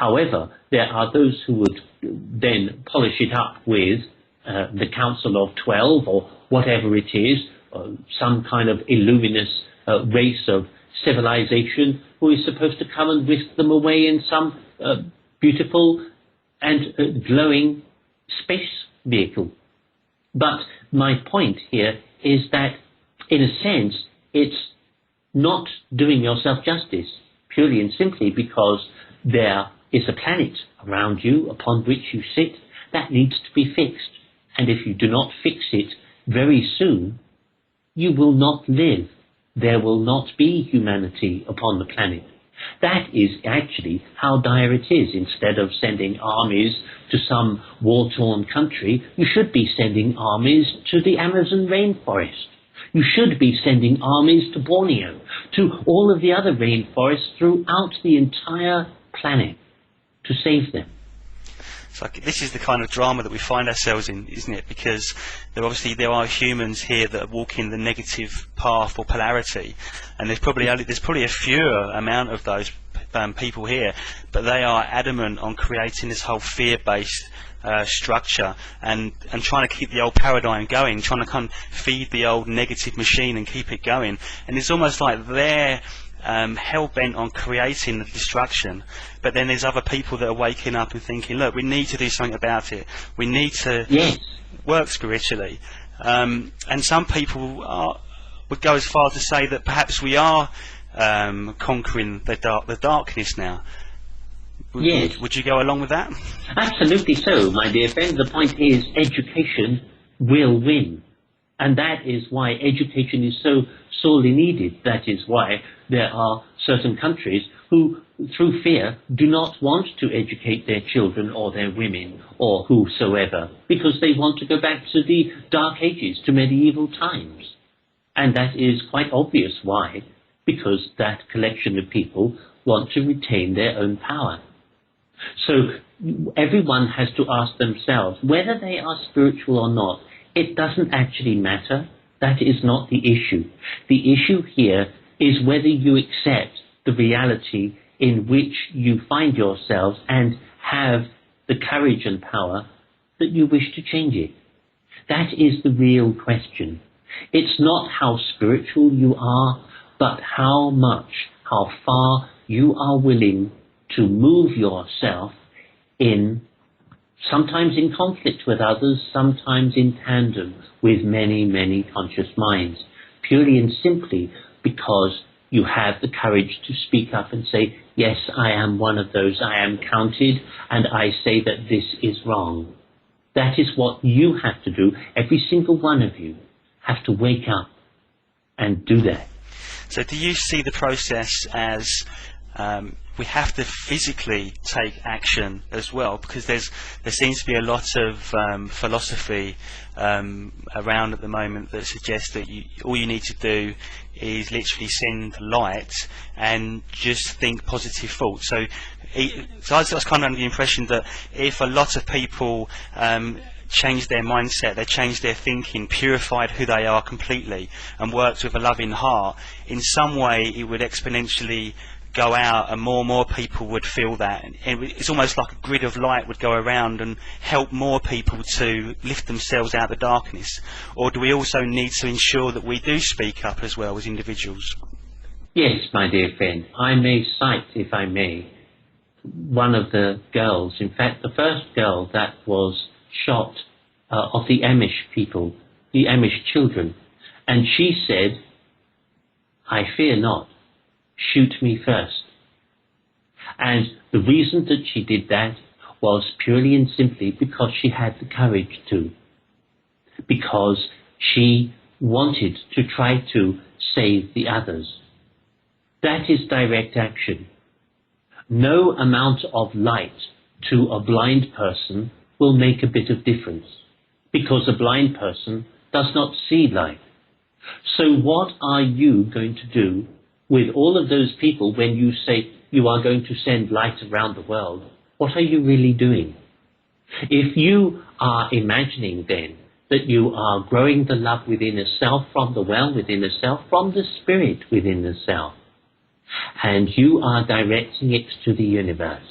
However, there are those who would then polish it up with the Council of 12 or whatever it is, some kind of illuminous race of civilization who is supposed to come and whisk them away in some beautiful and glowing space vehicle. But my point here is that, in a sense, it's not doing yourself justice, purely and simply because there is a planet around you upon which you sit that needs to be fixed. And if you do not fix it very soon, you will not live. There will not be humanity upon the planet. That is actually how dire it is. Instead of sending armies to some war-torn country, you should be sending armies to the Amazon rainforest. You should be sending armies to Borneo, to all of the other rainforests throughout the entire planet to save them. So this is the kind of drama that we find ourselves in, isn't it? Because there are humans here that are walking the negative path or polarity, and there's probably a fewer amount of those people here, but they are adamant on creating this whole fear-based structure and trying to keep the old paradigm going, trying to kind of feed the old negative machine and keep it going. And it's almost like they're hell-bent on creating the destruction, but then there's other people that are waking up and thinking, look, we need to do something about it. We need to work spiritually. And some people would go as far to say that perhaps we are conquering the darkness now. Would you go along with that? Absolutely so, my dear friend. The point is, education will win. And that is why education is so sorely needed. That is why there are certain countries who, through fear, do not want to educate their children or their women or whosoever, because they want to go back to the Dark Ages, to medieval times. And that is quite obvious why, because that collection of people want to retain their own power. So everyone has to ask themselves whether they are spiritual or not. It doesn't actually matter. That is not the issue. The issue here is whether you accept the reality in which you find yourselves and have the courage and power that you wish to change it. That is the real question. It's not how spiritual you are, but how much, how far you are willing to move yourself sometimes in conflict with others, sometimes in tandem with many, many conscious minds, purely and simply because you have the courage to speak up and say, yes, I am one of those, I am counted, and I say that this is wrong. That is what you have to do. Every single one of you have to wake up and do that. So do you see the process as we have to physically take action as well, because there seems to be a lot of philosophy around at the moment that suggests that all you need to do is literally send light and just think positive thoughts. So I was kind of under the impression that if a lot of people changed their mindset, they changed their thinking, purified who they are completely, and worked with a loving heart, in some way it would exponentially go out, and more people would feel that. And it's almost like a grid of light would go around and help more people to lift themselves out of the darkness. Or do we also need to ensure that we do speak up as well as individuals? Yes, my dear friend. I may cite, if I may, one of the girls, in fact the first girl that was shot of the Amish people, the Amish children, and she said, I fear not. Shoot me first. And the reason that she did that was purely and simply because she had the courage to. Because she wanted to try to save the others. That is direct action. No amount of light to a blind person will make a bit of difference, because a blind person does not see light. So what are you going to do with all of those people when you say you are going to send light around the world? What are you really doing? If you are imagining then that you are growing the love within a self, from the well within a self, from the spirit within the self, and you are directing it to the universe,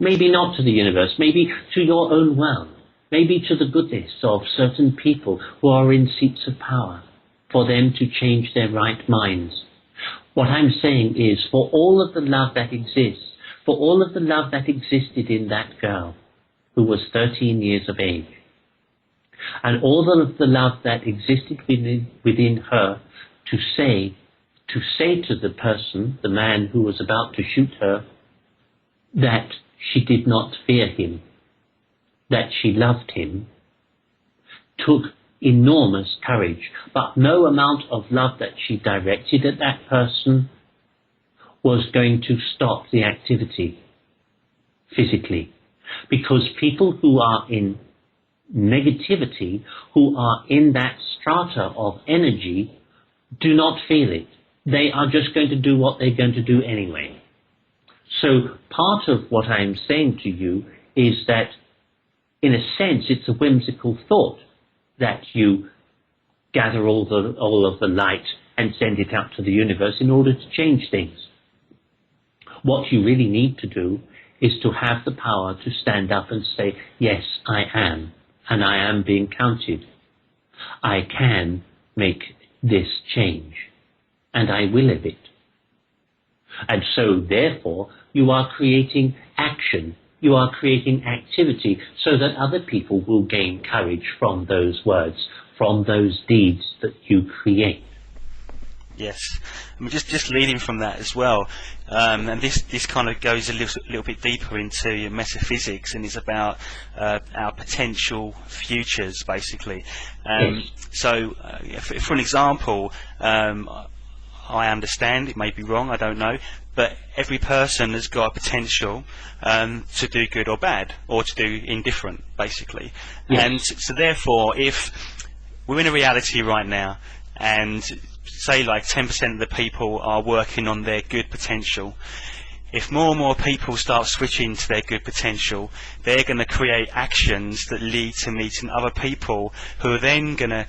Maybe not to the universe, maybe to your own world, maybe to the goodness of certain people who are in seats of power, for them to change their right minds. What I'm saying is, for all of the love that exists, for all of the love that existed in that girl who was 13 years of age, and all of the love that existed within her to say to the person, the man who was about to shoot her, that she did not fear him, that she loved him, took enormous courage. But no amount of love that she directed at that person was going to stop the activity physically. Because people who are in negativity, who are in that strata of energy, do not feel it. They are just going to do what they're going to do anyway. So part of what I'm saying to you is that, in a sense, it's a whimsical thought that you gather all of the light and send it out to the universe in order to change things. What you really need to do is to have the power to stand up and say, yes, I am, and I am being counted. I can make this change, and I will live it. And so, therefore, you are creating action, you are creating activity, so that other people will gain courage from those words, from those deeds that you create. Yes, I mean, just leading from that as well, and this kind of goes a little bit deeper into metaphysics, and it's about our potential futures, basically. Yes. So, for an example, I understand, it may be wrong, I don't know, but every person has got a potential to do good or bad, or to do indifferent, basically. Yes. And so therefore, if we're in a reality right now, and say like 10% of the people are working on their good potential, if more and more people start switching to their good potential, they're going to create actions that lead to meeting other people who are then going to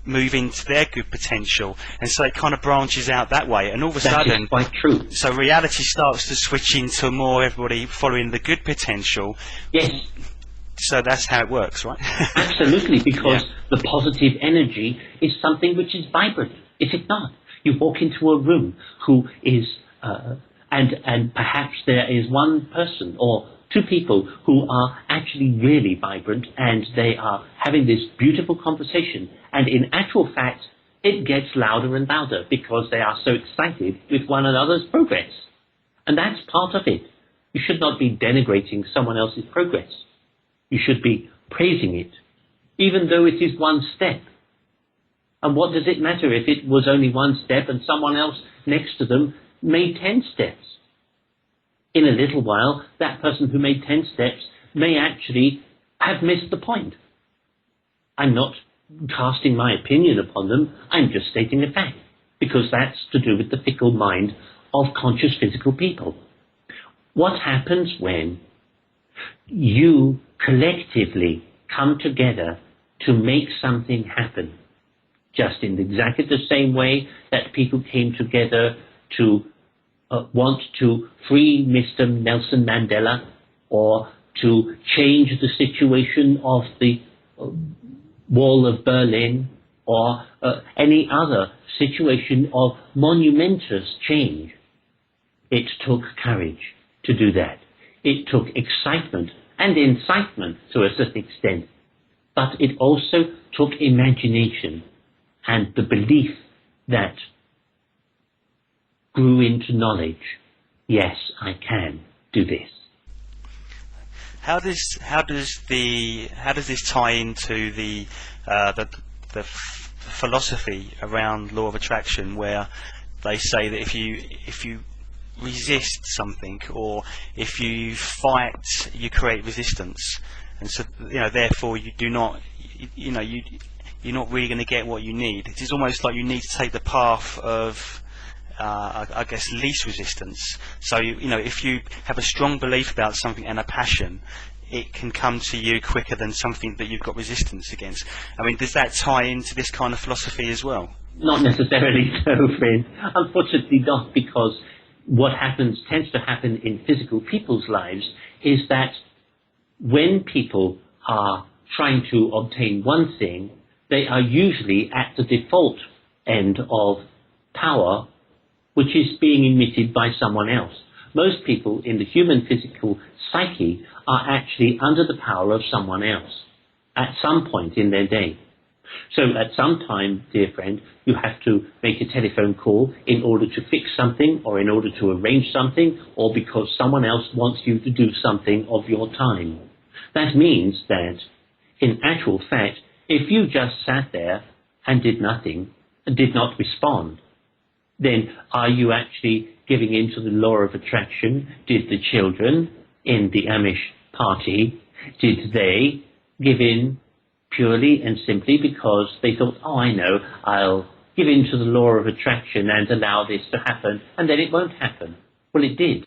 move into their good potential, and so it kind of branches out that way, and all of a sudden, that is quite true. So reality starts to switch into more everybody following the good potential. Yes. So that's how it works, right? Absolutely, because the positive energy is something which is vibrant, is it not? You walk into a room who is, and perhaps there is one person or two people who are actually really vibrant, and they are having this beautiful conversation, and in actual fact it gets louder and louder because they are so excited with one another's progress. And that's part of it. You should not be denigrating someone else's progress. You should be praising it, even though it is one step. And what does it matter if it was only one step and someone else next to them made 10 steps? In a little while, that person who made 10 steps may actually have missed the point. I'm not casting my opinion upon them, I'm just stating a fact, because that's to do with the fickle mind of conscious physical people. What happens when you collectively come together to make something happen, just in exactly the same way that people came together to want to free Mr. Nelson Mandela, or to change the situation of the Wall of Berlin, or any other situation of monumentous change. It took courage to do that. It took excitement and incitement to a certain extent, but it also took imagination and the belief that grew into knowledge. Yes, I can do this. How does this tie into the philosophy around law of attraction, where they say that if you resist something, or if you fight, you create resistance, and so therefore you're not really going to get what you need. It is almost like you need to take the path of I guess least resistance. So if you have a strong belief about something and a passion, it can come to you quicker than something that you've got resistance against. I mean, does that tie into this kind of philosophy as well? Not necessarily so, friend. Unfortunately not, because what tends to happen in physical people's lives is that when people are trying to obtain one thing, they are usually at the default end of power, which is being emitted by someone else. Most people in the human physical psyche are actually under the power of someone else at some point in their day. So at some time, dear friend, you have to make a telephone call in order to fix something, or in order to arrange something, or because someone else wants you to do something of your time. That means that, in actual fact, if you just sat there and did nothing, and did not respond, then are you actually giving in to the law of attraction? Did the children in the Amish party, did they give in purely and simply because they thought, oh, I know, I'll give in to the law of attraction and allow this to happen, and then it won't happen? Well, it did.